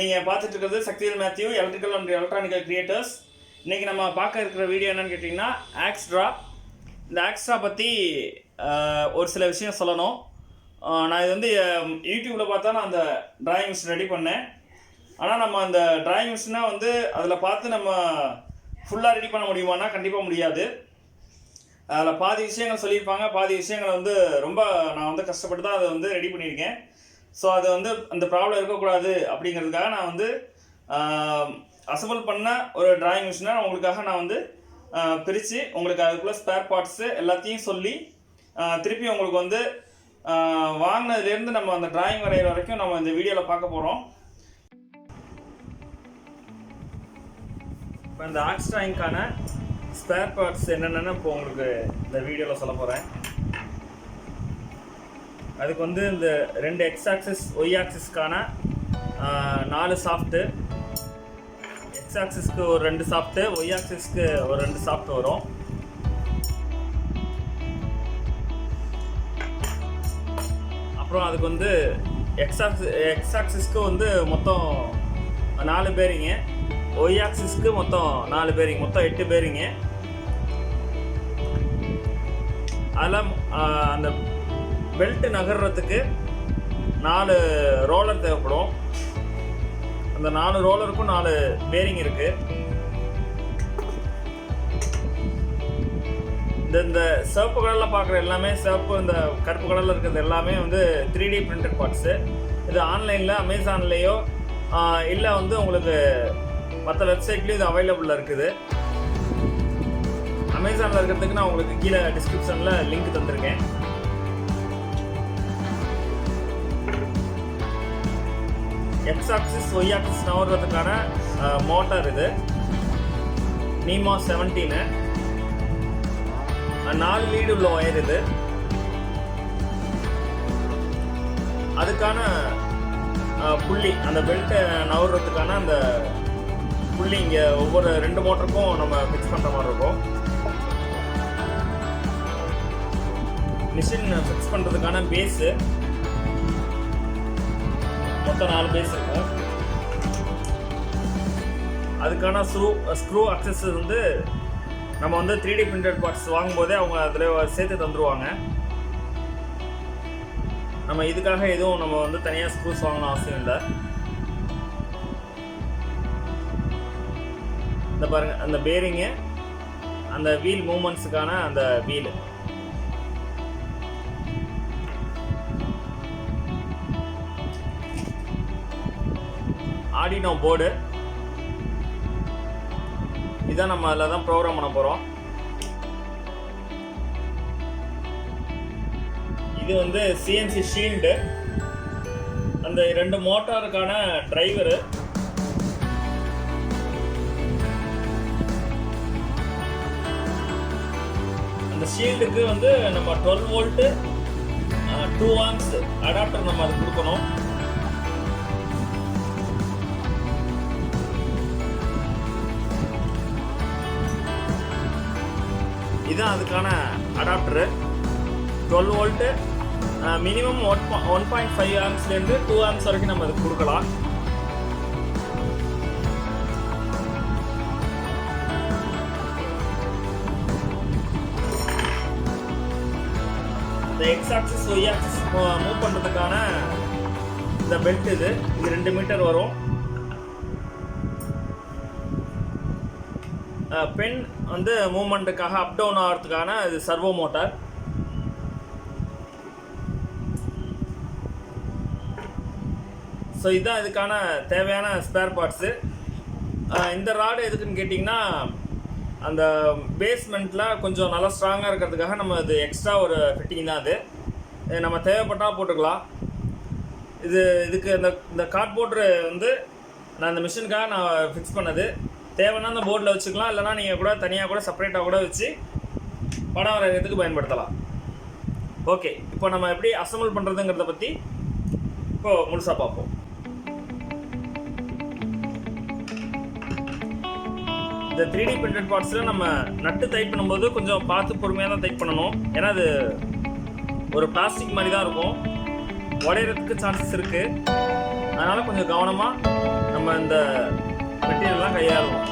நீங்கள் பார்த்துட்டு இருக்கிறது Sakthivel Mathew, electrical and electronical creators. இன்றைக்கி நம்ம பார்க்க இருக்கிற வீடியோ என்னென்னு கேட்டிங்கன்னா Axidraw. இந்த Axidraw பற்றி ஒரு சில விஷயம் சொல்லணும். நான் இது வந்து யூடியூப்பில் பார்த்தா நான் அந்த டிராயிங் மிஷின் ரெடி பண்ணேன். ஆனால் நம்ம அந்த டிராயிங் மிஷினாக வந்து அதில் பார்த்து நம்ம ஃபுல்லாக ரெடி பண்ண முடியுமானா கண்டிப்பாக முடியாது. அதில் பாதி விஷயங்கள் சொல்லியிருப்பாங்க, பாதி விஷயங்கள் வந்து ரொம்ப நான் வந்து கஷ்டப்பட்டு தான் அதை வந்து ரெடி பண்ணியிருக்கேன். ஸோ அது வந்து அந்த ப்ராப்ளம் இருக்கக்கூடாது அப்படிங்கிறதுக்காக நான் வந்து அசம்பிள் பண்ண ஒரு டிராயிங் மிஷினை உங்களுக்காக நான் வந்து பிரித்து உங்களுக்கு அதுக்குள்ளே ஸ்பேர் பார்ட்ஸு எல்லாத்தையும் சொல்லி திருப்பி உங்களுக்கு வந்து வாங்கினதுலேருந்து நம்ம அந்த டிராயிங் வரைகிற வரைக்கும் நம்ம இந்த வீடியோவில் பார்க்க போகிறோம். இப்போ இந்த Axidraw ஸ்பேர் பார்ட்ஸ் என்னென்னு இப்போ உங்களுக்கு இந்த வீடியோவில் சொல்ல போகிறேன். அதுக்கு வந்து இந்த 2 எக்ஸ் ஆக்சிஸ் ஒய் ஆக்சிஸ்க்கான 4 சாஃப்ட்டு, எக்ஸ் ஆக்சிஸ்க்கு ஒரு 2 சாஃப்ட்டு, ஒய் ஆக்சிஸ்க்கு ஒரு 2 சாஃப்ட் வரும். அப்புறம் அதுக்கு வந்து எக்ஸ் ஆக்சிஸ்க்கு வந்து மொத்தம் 4 பேரிங்கு, ஒய் ஆக்சிஸ்க்கு மொத்தம் 4 பேரிங், மொத்தம் 8 பேரிங்கு. அதில் அந்த பெல்ட் நகர்றதுக்கு 4 ரோலர் தேவைப்படும். அந்த 4 ரோலருக்கும் 4 பேரிங் இருக்கு. இந்த சிவப்பு கலரில் பார்க்குற எல்லாமே, சிவப்பு இந்த கருப்பு கலரில் இருக்கிறது எல்லாமே வந்து 3D பிரிண்டட் பார்ட்ஸு. இது ஆன்லைனில் அமேசான்லேயோ இல்லை வந்து உங்களுக்கு மற்ற வெப்சைட்லேயும் இது அவைலபிளாக இருக்குது. அமேசானில் இருக்கிறதுக்கு நான் உங்களுக்கு கீழே டிஸ்கிரிப்ஷனில் லிங்க் தந்திருக்கேன். எக்ஸ் ஆக்சிஸ் ஒய் ஆக்சிஸ் நவர்றதுக்கான மோட்டார் இது nema 17, 4 லீடு உள்ள ஒயர் இது. அதுக்கான புள்ளி, அந்த பெல்ட்டை நவர்றதுக்கான அந்த புள்ளி இங்கே ஒவ்வொரு 2 மோட்டருக்கும் நம்ம ஃபிக்ஸ் பண்ணுற மாதிரி இருக்கும். மிஷின் ஃபிக்ஸ் பண்ணுறதுக்கான பேஸு மொத்தம் 4 பேஸ் இருக்கும். அதுக்கான ஸ்க்ரூ அக்சஸ் வந்து நம்ம வந்து 3D பிரிண்டட் பார்ட்ஸ் வாங்கும்போதே அவங்க அதில் சேர்த்து தந்துடுவாங்க. நம்ம இதுக்காக எதுவும் நம்ம வந்து தனியாக ஸ்க்ரூஸ் வாங்கணும் அவசியம் இல்லை. இந்த பாருங்கள், அந்த பேரிங்கு, அந்த வீல் மூமெண்ட்ஸுக்கான அந்த வீலு, ஆர்டினோ போர்டு, இதான் நம்ம அதில் தான் ப்ரோக்ராம் பண்ண போகிறோம். இது வந்து CNC ஷீல்டு, அந்த 2 மோட்டாருக்கான டிரைவரு, அந்த ஷீல்டுக்கு வந்து நம்ம 12 வோல்ட்டு 2 ஆம்ஸ் அடாப்டர் நம்ம அது கொடுக்கணும். இதுதான் அதுக்கான அடாப்டரு. 12 வோல்ட்டு மினிமம் 1.5 ஆம்ஸ்லேருந்து 2 ஆம்ஸ் வரைக்கும் நம்ம அதுக்கு கொடுக்கலாம். இந்த X axis Y axis move பண்ணுறதுக்கான இந்த பெல்ட் இது 2 மீட்டர் வரும். பென் வந்து மூவ்மெண்ட்டுக்காக அப் டவுன் ஆகிறதுக்கான இது சர்வோ மோட்டார். ஸோ இதுதான் இதுக்கான தேவையான ஸ்பேர் பார்ட்ஸு. இந்த ராடு எதுக்குன்னு கேட்டிங்கன்னா, அந்த பேஸ்மெண்ட்டில் கொஞ்சம் நல்லா ஸ்ட்ராங்காக இருக்கிறதுக்காக நம்ம இது எக்ஸ்ட்ரா ஒரு ஃபிட்டிங் தான். அது நம்ம தேவைப்பட்டால் போட்டுக்கலாம். இதுக்கு இந்த கார்ட்போர்டு வந்து நான் இந்த மிஷினுக்காக நான் ஃபிக்ஸ் பண்ணது. தேவைன்னா அந்த போர்டில் வச்சுக்கலாம், இல்லைனா நீங்கள் கூட தனியாக கூட செப்பரேட்டாக கூட வச்சு படம் வரைகிறதுக்கு பயன்படுத்தலாம். ஓகே, இப்போ நம்ம எப்படி அசம்பிள் பண்ணுறதுங்கிறத பற்றி இப்போது முழுசாக பார்ப்போம். இந்த 3D பிரிண்டட் பார்ட்ஸில் நம்ம நட்டு டைப் பண்ணும்போது கொஞ்சம் பார்த்து பொறுமையாக தான் டைப் பண்ணணும். ஏன்னா அது ஒரு பிளாஸ்டிக் மாதிரி தான் இருக்கும், உடையிறதுக்கு சான்சஸ் இருக்குது. அதனால் கொஞ்சம் கவனமாக நம்ம நம்ம இந்த மெட்டீரியல்லாம் கையாளுவோம்.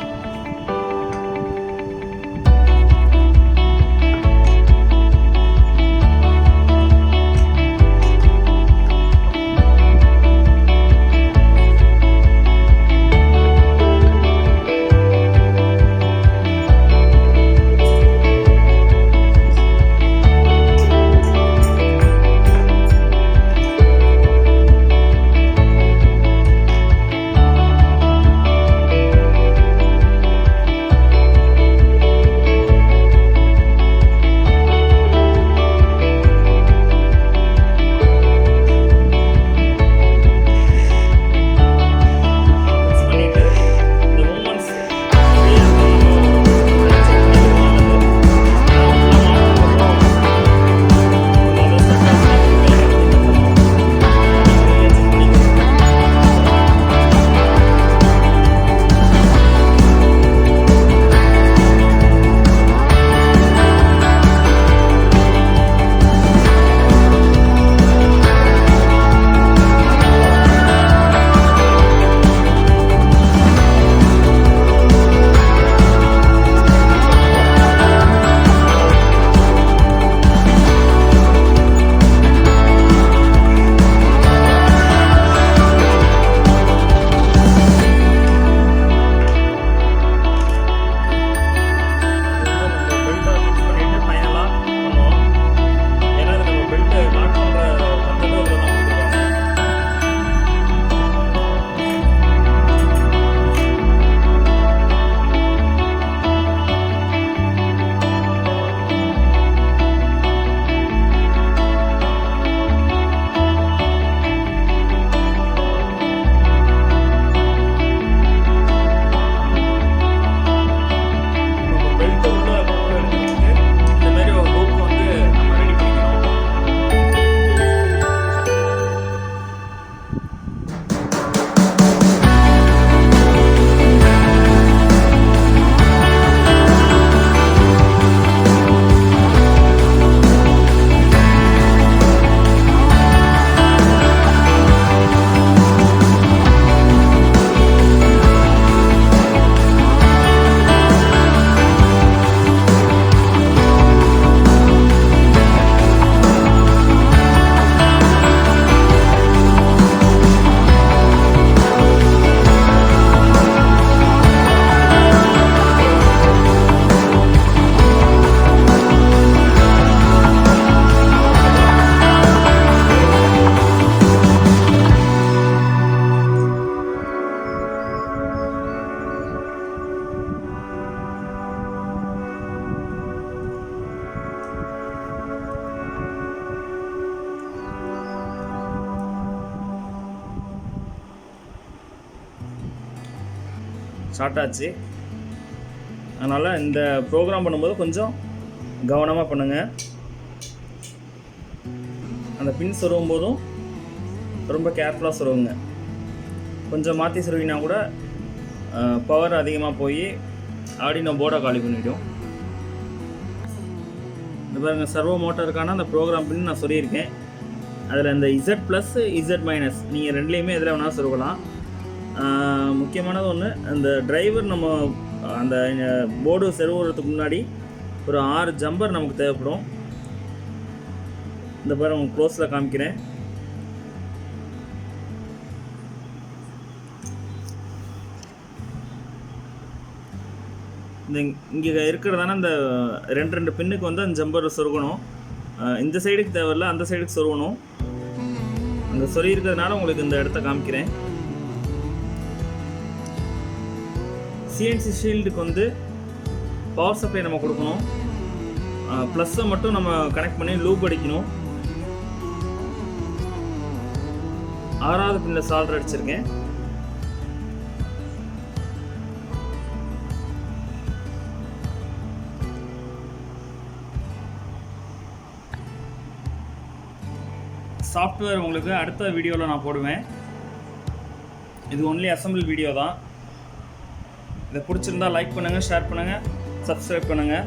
ஸ்டார்ட் ஆச்சு. அதனால் இந்த ப்ரோக்ராம் பண்ணும்போது கொஞ்சம் கவனமாக பண்ணுங்கள். அந்த பின் சொருகும் போதும் ரொம்ப கேர்ஃபுல்லாக சொருவுங்க. கொஞ்சம் மாற்றி சொருவினா கூட பவர் அதிகமாக போய் ஆர்டினோ போர்டை காலி பண்ணிவிடும். இந்த பாருங்கள், சர்வோ மோட்டருக்கான அந்த ப்ரோக்ராம் பின் நான் சொல்லியிருக்கேன். அதில் இந்த Z+, Z- நீங்கள் ரெண்டுலேயுமே எதில் வேணாலும் சொருகலாம். முக்கியமானது ஒன்று, அந்த டிரைவர் நம்ம அந்த போர்டு செருவுறதுக்கு முன்னாடி ஒரு 6 ஜம்பர் நமக்கு தேவைப்படும். இந்த பாரு உங்களுக்கு க்ளோஸில் காமிக்கிறேன். இந்த இங்கே இருக்கிறதான இந்த 2 பின்னுக்கு வந்து அந்த ஜம்பர் சொருகணும். இந்த சைடுக்கு தேவையில்லை, அந்த சைடுக்கு சொருகணும். அந்த சொறி இருக்கிறதுனால உங்களுக்கு இந்த இடத்த காமிக்கிறேன். CNC ஷீல்டுக்கு வந்து பவர் சப்ளை நம்ம கொடுக்கணும். ப்ளஸ்ஸை மட்டும் நம்ம கனெக்ட் பண்ணி லூப் அடிக்கணும். 6வது பின்னில் சால்டர் அடிச்சிருக்கேன். சாஃப்ட்வேர் உங்களுக்கு அடுத்த வீடியோவில் நான் போடுவேன். இது ஒன்லி அசம்பிள் வீடியோ தான். இதை பிடிச்சிருந்தா லைக் பண்ணுங்கள், ஷேர் பண்ணுங்கள், சப்ஸ்கிரைப் பண்ணுங்கள்.